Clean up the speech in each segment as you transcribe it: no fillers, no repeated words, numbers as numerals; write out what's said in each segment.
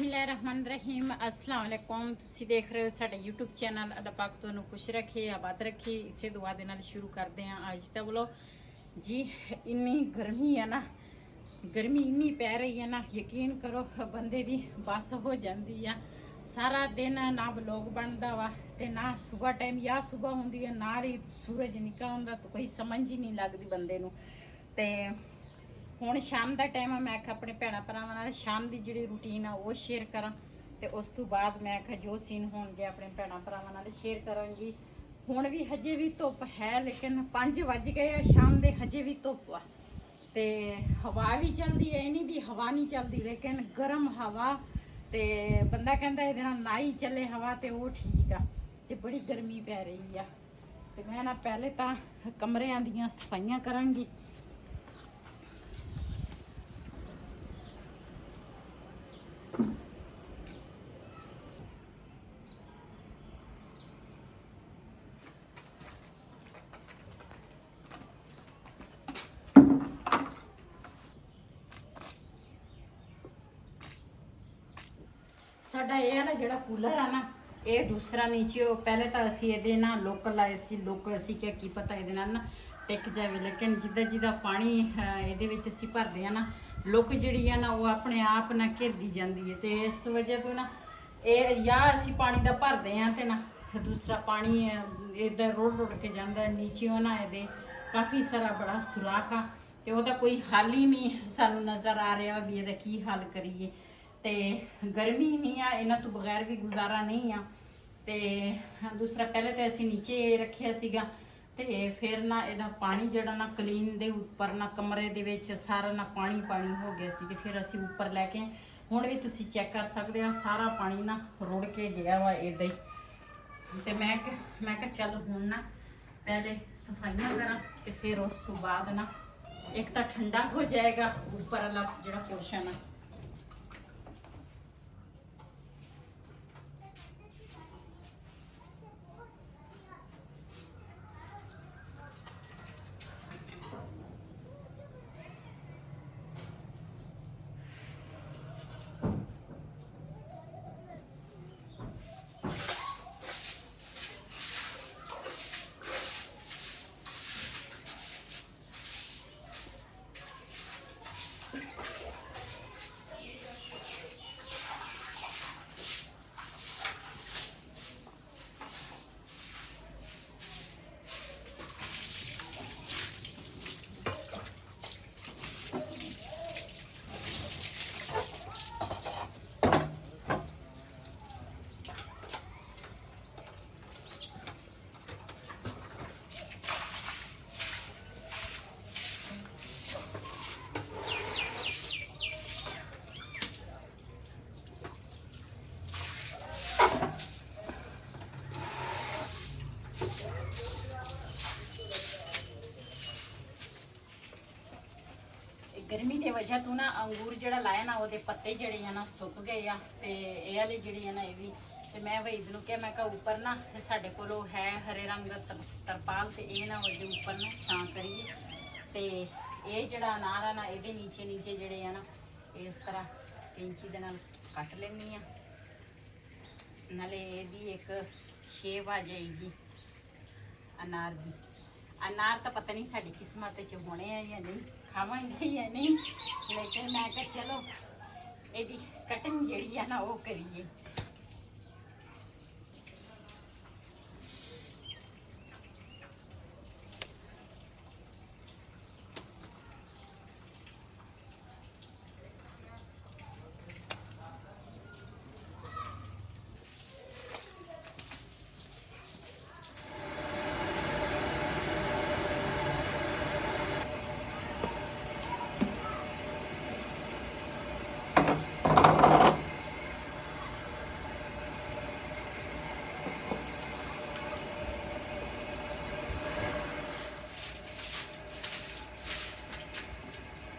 बिस्मिल्लाहिर्रहमानिर्रहीम अस्सलाम वालेकुम। ਤੁਸੀਂ ਦੇਖ ਰਹੇ ਹੋ ਸਾਡਾ YouTube ਚੈਨਲ। ਅੱਲਾਹ ਪਾਕ ਤੁਹਾਨੂੰ ਖੁਸ਼ ਰੱਖੇ, ਆਬਾਦ ਰੱਖੇ। ਇਸੇ ਦੁਆ ਦੇ ਨਾਲ ਸ਼ੁਰੂ ਕਰਦੇ ਹਾਂ ਅੱਜ ਦਾ ਵਲੋਗ। ਜੀ ਇੰਨੀ ਗਰਮੀ ਹੈ ਨਾ, ਗਰਮੀ ਇੰਨੀ ਪੈ ਰਹੀ ਹੈ ਨਾ, ਯਕੀਨ ਕਰੋ ਬੰਦੇ ਦੀ ਬਸ ਹੋ ਜਾਂਦੀ ਆ। ਸਾਰਾ ਦਿਨ ਨਾ ਵਲੋਗ ਬਣਦਾ ਵਾ ਤੇ ਨਾ ਸਵੇਰ ਟਾਈਮ ਜਾਂ ਸਵੇਰ ਹੁੰਦੀ ਹੈ ਨਾ ਹੀ ਸੂਰਜ ਨਿਕਲ ਆਉਂਦਾ, ਤਾਂ ਕੋਈ ਸਮਝ ਹੀ ਨਹੀਂ ਲੱਗਦੀ ਬੰਦੇ ਨੂੰ। ਤੇ ਹੁਣ ਸ਼ਾਮ ਦਾ ਟਾਈਮ ਆ, ਮੈਂ ਆਖਿਆ ਆਪਣੇ ਭੈਣਾਂ ਭਰਾਵਾਂ ਨਾਲ ਸ਼ਾਮ ਦੀ ਜਿਹੜੀ ਰੂਟੀਨ ਆ ਉਹ ਸ਼ੇਅਰ ਕਰਾਂ। ਤੇ ਉਸ ਤੋਂ ਬਾਅਦ ਮੈਂ ਆਖਿਆ ਜੋ ਸੀਨ ਹੋਣਗੇ ਆਪਣੇ ਭੈਣਾਂ ਭਰਾਵਾਂ ਨਾਲ ਸ਼ੇਅਰ ਕਰਾਂਗੀ। ਹੁਣ ਵੀ ਹਜੇ ਵੀ ਧੁੱਪ ਹੈ, ਲੇਕਿਨ 5 ਵੱਜ ਗਏ ਆ ਸ਼ਾਮ ਦੇ, ਹਜੇ ਵੀ ਧੁੱਪ ਆ। ਤੇ ਹਵਾ ਵੀ ਚੱਲਦੀ ਹੈ, ਇਹ ਨਹੀਂ ਵੀ ਹਵਾ ਨਹੀਂ ਚੱਲਦੀ, ਲੇਕਿਨ ਗਰਮ ਹਵਾ। ਤੇ ਬੰਦਾ ਕਹਿੰਦਾ ਇਹਦੇ ਨਾਲ ਨਾ ਹੀ ਚੱਲੇ ਹਵਾ ਤੇ ਉਹ ਠੀਕ ਆ। ਤੇ ਬੜੀ ਗਰਮੀ ਪੈ ਰਹੀ ਆ। ਤੇ ਮੈਂ ਨਾ ਪਹਿਲੇ ਤਾਂ ਕਮਰਿਆਂ ਦੀਆਂ ਸਫਾਈਆਂ ਕਰਾਂਗੀ। ਸਾਡਾ ਇਹ ਹੈ ਨਾ ਜਿਹੜਾ ਕੂਲਰ ਆ ਨਾ, ਇਹ ਦੂਸਰਾ ਨੀਚੇ ਪਹਿਲੇ ਤਾਂ ਅਸੀਂ ਇਹਦੇ ਨਾਲ ਲੋਕ ਲਾਏ ਸੀ। ਲੋਕ ਅਸੀਂ ਕਿਹਾ ਕੀ ਪਤਾ ਇਹਦੇ ਨਾਲ ਨਾ ਟਿਕ ਜਾਵੇ, ਲੇਕਿਨ ਜਿੱਦਾਂ ਜਿੱਦਾਂ ਪਾਣੀ ਇਹਦੇ ਵਿੱਚ ਅਸੀਂ ਭਰਦੇ ਆ ਨਾ, ਲੁੱਕ ਜਿਹੜੀ ਆ ਨਾ ਉਹ ਆਪਣੇ ਆਪ ਨਾ ਘਿਰਦੀ ਜਾਂਦੀ ਹੈ। ਤੇ ਇਸ ਵਜ੍ਹਾ ਤੋਂ ਨਾ ਇਹ ਜਾਂ ਅਸੀਂ ਪਾਣੀ ਦਾ ਭਰਦੇ ਆ ਤੇ ਨਾ ਦੂਸਰਾ ਪਾਣੀ ਇੱਦਾਂ ਰੁੜ ਰੁੜ ਕੇ ਜਾਂਦਾ ਨੀਚੇ। ਉਹ ਨਾ ਇਹਦੇ ਕਾਫੀ ਸਾਰਾ ਬੜਾ ਸੁਰਾਖ ਆ ਤੇ ਉਹਦਾ ਕੋਈ ਹੱਲ ਹੀ ਨਹੀਂ ਸਾਨੂੰ ਨਜ਼ਰ ਆ ਰਿਹਾ ਵੀ ਇਹਦਾ ਕੀ ਹੱਲ ਕਰੀਏ। ਤੇ ਗਰਮੀ ਨਹੀਂ ਆ, ਇਹਨਾਂ ਤੋਂ ਬਗੈਰ ਵੀ ਗੁਜ਼ਾਰਾ ਨਹੀਂ ਆ। ਤੇ ਦੂਸਰਾ ਪਹਿਲੇ ਤਾਂ ਅਸੀਂ ਨੀਚੇ ਰੱਖਿਆ ਸੀਗਾ, ਤੇ ਫਿਰ ਨਾ ਇਹਦਾ ਪਾਣੀ ਜਿਹੜਾ ਨਾ ਕਲੀਨ ਦੇ ਉੱਪਰ ਨਾ ਕਮਰੇ ਦੇ ਵਿੱਚ ਸਾਰਾ ਨਾ ਪਾਣੀ ਪਾਣੀ ਹੋ ਗਿਆ ਸੀ। ਤੇ ਫਿਰ ਅਸੀਂ ਉੱਪਰ ਲੈ ਕੇ, ਹੁਣ ਵੀ ਤੁਸੀਂ ਚੈੱਕ ਕਰ ਸਕਦੇ ਹੋ, ਸਾਰਾ ਪਾਣੀ ਨਾ ਰੁੜ ਕੇ ਗਿਆ ਵਾ ਇੱਦਾਂ ਹੀ। ਤੇ ਮੈਂ ਕਿਹਾ ਚੱਲ ਹੁਣ ਨਾ ਪਹਿਲੇ ਸਫਾਈਆਂ ਕਰਾਂ ਤੇ ਫਿਰ ਉਸ ਤੋਂ ਬਾਅਦ ਨਾ ਇੱਕ ਤਾਂ ਠੰਡਾ ਹੋ ਜਾਏਗਾ ਉੱਪਰ ਵਾਲਾ ਜਿਹੜਾ ਪੋਰਸ਼ਨ ਆ। ਗਰਮੀ ਦੇ ਵਜ੍ਹਾ ਤੋਂ ਨਾ ਅੰਗੂਰ ਜਿਹੜਾ ਲਾਇਆ ਨਾ ਉਹਦੇ ਪੱਤੇ ਜਿਹੜੇ ਆ ਨਾ ਸੁੱਕ ਗਏ ਆ। ਤੇ ਇਹ ਵਾਲੇ ਜਿਹੜੇ ਆ ਨਾ ਇਹ ਵੀ, ਤੇ ਮੈਂ ਵਹੀਦ ਨੂੰ ਕਿਹਾ ਮੈਂ ਕਿਹਾ ਉੱਪਰ ਨਾ ਸਾਡੇ ਕੋਲੋਂ ਹੈ ਹਰੇ ਰੰਗ ਦਾ ਤਰਪਾਲ, ਤੇ ਇਹ ਨਾ ਉਹਦੇ ਉੱਪਰ ਨਾ ਛਾਂ ਕਰੀਏ। ਤੇ ਇਹ ਜਿਹੜਾ ਅਨਾਰ ਆ ਨਾ ਇਹਦੇ ਨੀਚੇ ਨੀਚੇ ਜਿਹੜੇ ਆ ਨਾ ਇਸ ਤਰ੍ਹਾਂ ਕੈਂਚੀ ਦੇ ਨਾਲ ਕੱਟ ਲੈਣੀ ਆ, ਨਾਲੇ ਇਹਦੀ ਇੱਕ ਸ਼ੇਪ ਆ ਜਾਏਗੀ ਅਨਾਰ ਦੀ। ਅਨਾਰ ਤਾਂ ਪਤਾ ਨਹੀਂ ਸਾਡੀ ਕਿਸਮਤ 'ਚ ਹੋਣੇ ਆ ਜਾਂ ਨਹੀਂ, ਖਾਵਾਂਗੇ ਜਾਂ ਨਹੀਂ, ਲੇਕਿਨ ਮੈਂ ਕਿਹਾ ਚਲੋ ਇਹਦੀ ਕਟਿੰਗ ਜਿਹੜੀ ਆ ਨਾ ਉਹ ਕਰੀਏ।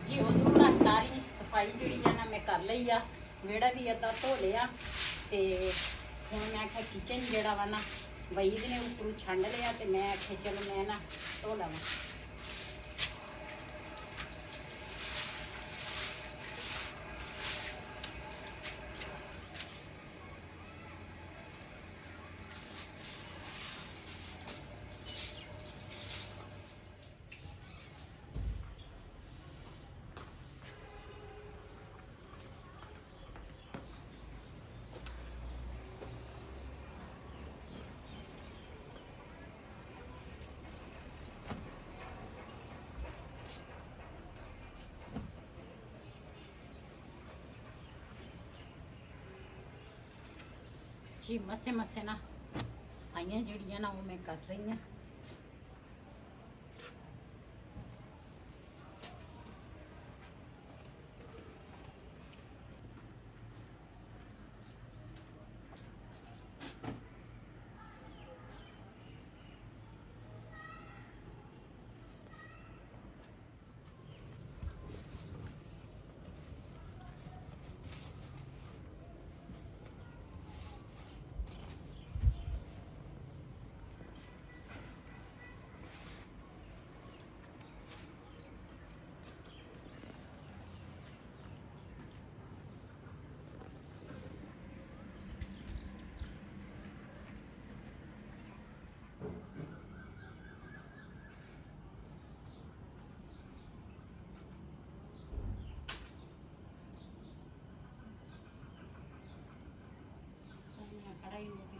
ਜੀ ਉਧਰੋਂ ਨਾ ਸਾਰੀ ਸਫਾਈ ਜਿਹੜੀ ਆ ਨਾ ਮੈਂ ਕਰ ਲਈ ਆ, ਵਿਹੜਾ ਵੀ ਅੱਧਾ ਧੋ ਲਿਆ। ਤੇ ਹੁਣ ਮੈਂ ਆਖਿਆ ਕਿਚਨ ਜਿਹੜਾ ਵਾ ਨਾ ਵਹੀਦ ਨੇ ਉੱਪਰੋਂ ਛੰਡ ਲਿਆ, ਤੇ ਮੈਂ ਆਖਿਆ ਚਲੋ ਮੈਂ ਨਾ ਧੋ ਲਵਾਂ। ਜੀ ਮਸੇ ਮਸੇ ਨਾ ਸਫਾਈਆਂ ਜਿਹੜੀਆਂ ਨਾ ਉਹ ਮੈਂ ਕਰ ਰਹੀ ਹਾਂ। ਕੜਾਈ ਹੋ ਗਈ।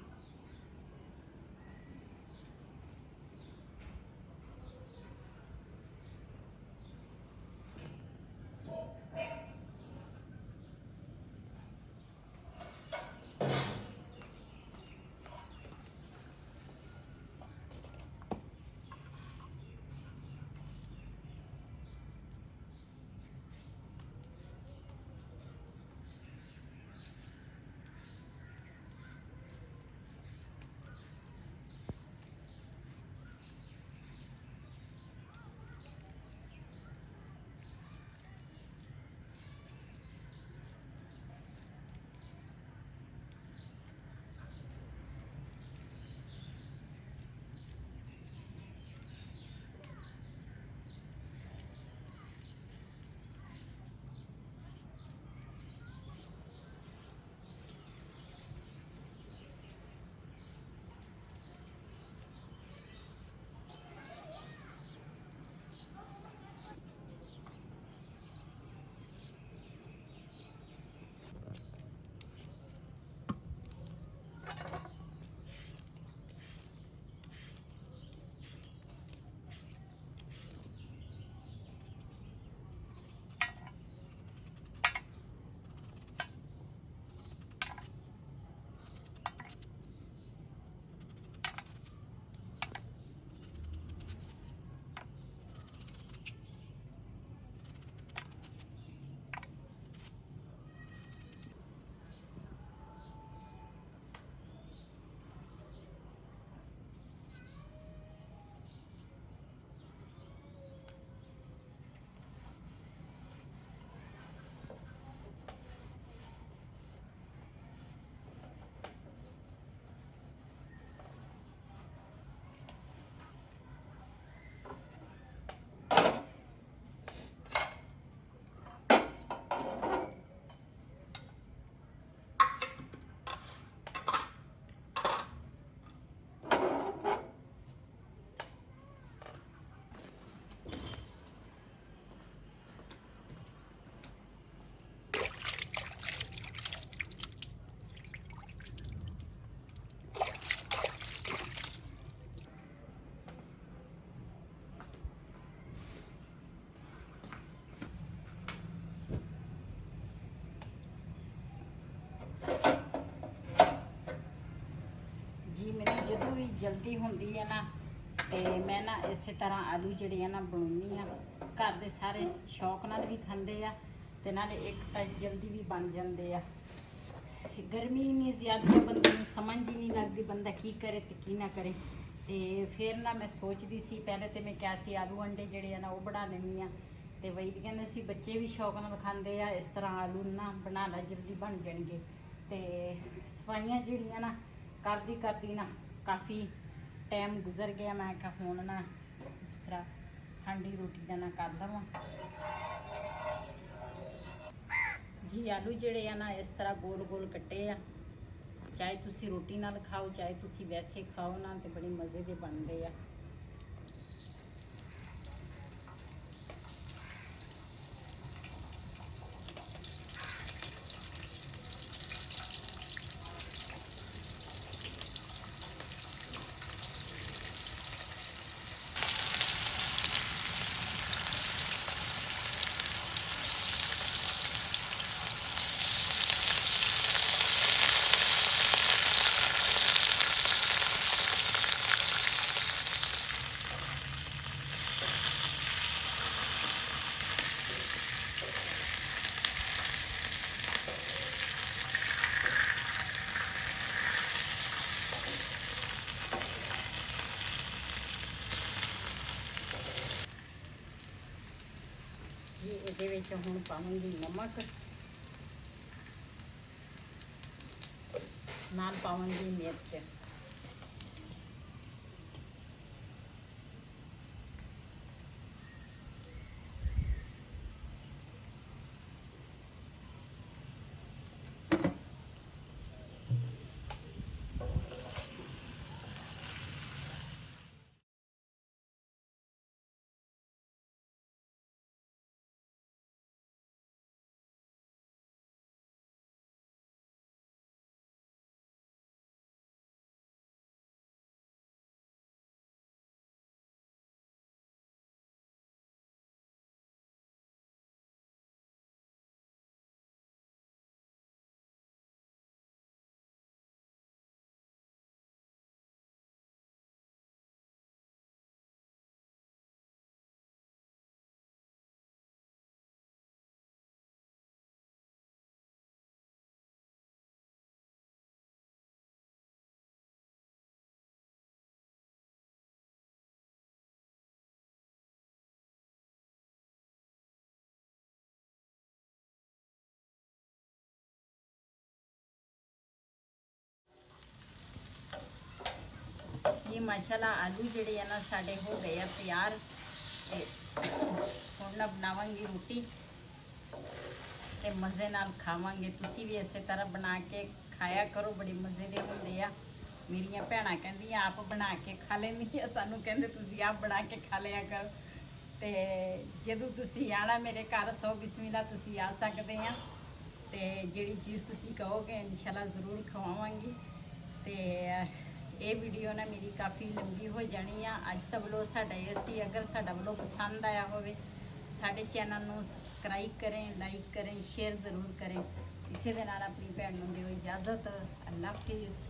ਜਦੋਂ ਵੀ ਜਲਦੀ ਹੁੰਦੀ ਹੈ ਨਾ ਤੇ ਮੈਂ ਨਾ ਇਸੇ ਤਰ੍ਹਾਂ ਆਲੂ ਜਿਹੜੇ ਆ ਨਾ ਬਣਾਉਣੀ ਆ। ਘਰ ਦੇ ਸਾਰੇ ਸ਼ੌਕ ਨਾਲ ਵੀ ਖਾਂਦੇ ਆ ਤੇ ਨਾਲੇ ਇੱਕ ਤਾਂ ਜਲਦੀ ਵੀ ਬਣ ਜਾਂਦੇ ਆ। ਗਰਮੀ ਇੰਨੀ ਜ਼ਿਆਦਾ ਹੈ, ਬੰਦੇ ਨੂੰ ਸਮਝ ਹੀ ਨਹੀਂ ਲੱਗਦੀ ਬੰਦਾ ਕੀ ਕਰੇ ਤੇ ਕੀ ਨਾ ਕਰੇ। ਤੇ ਫਿਰ ਨਾ ਮੈਂ ਸੋਚਦੀ ਸੀ, ਪਹਿਲੇ ਤੇ ਮੈਂ ਕਿਹਾ ਸੀ ਆਲੂ ਅੰਡੇ ਜਿਹੜੇ ਆ ਨਾ ਉਹ ਬਣਾ ਲੈਂਦੀ ਆ। ਤੇ ਵਈ ਕਹਿੰਦੇ ਸੀ ਬੱਚੇ ਵੀ ਸ਼ੌਕ ਨਾਲ ਖਾਂਦੇ ਆ, ਇਸ ਤਰ੍ਹਾਂ ਆਲੂ ਨਾ ਬਣਾ ਲਾ ਜਲਦੀ ਬਣ ਜਾਣਗੇ। ਤੇ ਸਫਾਈਆਂ ਜਿਹੜੀਆਂ ਨਾ ਕਰਦੀ ਕਰਦੀ ਨਾ ਕਾਫੀ ਟਾਈਮ ਗੁਜ਼ਰ ਗਿਆ। ਮੈਂ ਕਿਹਾ ਹੁਣ ਨਾ ਦੂਸਰਾ ਹਾਂਡੀ ਰੋਟੀ ਦਾ ਨਾ ਕਰ ਲਵਾਂ ਜੀ। ਆਲੂ ਜਿਹੜੇ ਆ ਨਾ ਇਸ ਤਰ੍ਹਾਂ ਗੋਲ ਗੋਲ ਕੱਟੇ ਆ। ਚਾਹੇ ਤੁਸੀਂ ਰੋਟੀ ਨਾਲ ਖਾਓ, ਚਾਹੇ ਤੁਸੀਂ ਵੈਸੇ ਖਾਓ ਨਾ, ਤੇ ਬੜੇ ਮਜ਼ੇ ਦੇ ਬਣਦੇ ਆ। ਇਹਦੇ ਵਿੱਚ ਹੁਣ ਪਾਵਾਂਗੀ ਨਮਕ, ਨਾਲ ਪਾਵਾਂਗੀ ਮਿਰਚ। ये माशाल्लाह आलू ਜਿਹੜੇ ਆ ਨਾ ਸਾਡੇ ਹੋ ਗਏ ਆ ਤਿਆਰ। ਤੇ ਹੁਣ ਨਾ ਬਣਾਵਾਂਗੀ ਰੋਟੀ ਤੇ ਮਜ਼ੇ ਨਾਲ ਖਾਵਾਂਗੇ। ਤੁਸੀਂ ਵੀ ਇਸੇ ਤਰ੍ਹਾਂ ਬਣਾ ਕੇ ਖਾਇਆ ਕਰੋ, ਬੜੀ ਮਜ਼ੇ ਦੇ ਹੁੰਦੇ ਆ। ਮੇਰੀਆਂ ਭੈਣਾਂ ਕਹਿੰਦੀਆਂ ਆਪ ਬਣਾ ਕੇ ਖਾ ਲੈਂਦੀ ਆ, ਸਾਨੂੰ ਕਹਿੰਦੇ ਤੁਸੀਂ ਆਪ ਬਣਾ ਕੇ ਖਾ ਲਿਆ ਕਰੋ। ਤੇ ਜਦੋਂ ਤੁਸੀਂ ਆਣਾ ਮੇਰੇ ਘਰ ਸੋ ਬਿਸਮਿਲ੍ਲਾ ਤੁਸੀਂ ਆ ਸਕਦੇ ਆ। ਤੇ ਜਿਹੜੀ ਚੀਜ਼ ਤੁਸੀਂ ਕਹੋਗੇ ਇਨਸ਼ਾਅੱਲਾ ਜ਼ਰੂਰ ਖਵਾਵਾਂਗੀ। ਤੇ ਇਹ ਵੀਡੀਓ ਨਾ ਮੇਰੀ ਕਾਫੀ ਲੰਬੀ ਹੋ ਜਾਣੀ ਆ। ਅੱਜ ਦਾ ਵਲੋਗ ਸਾਡਾ ਇਹ ਸੀ। ਅਗਰ ਸਾਡਾ ਵਲੋਗ ਪਸੰਦ ਆਇਆ ਹੋਵੇ ਸਾਡੇ ਚੈਨਲ ਨੂੰ ਸਬਸਕ੍ਰਾਈਬ ਕरें, ਲਾਈਕ करें, शेयर ज़रूर करें। इसी ਦੇ ਨਾਲ ਆਪਣੀ ਭੈਣ ਨੂੰ ਦਿਓ ਇਜਾਜ਼ਤ। ਅੱਲਾ ਹਾਫਿਜ਼।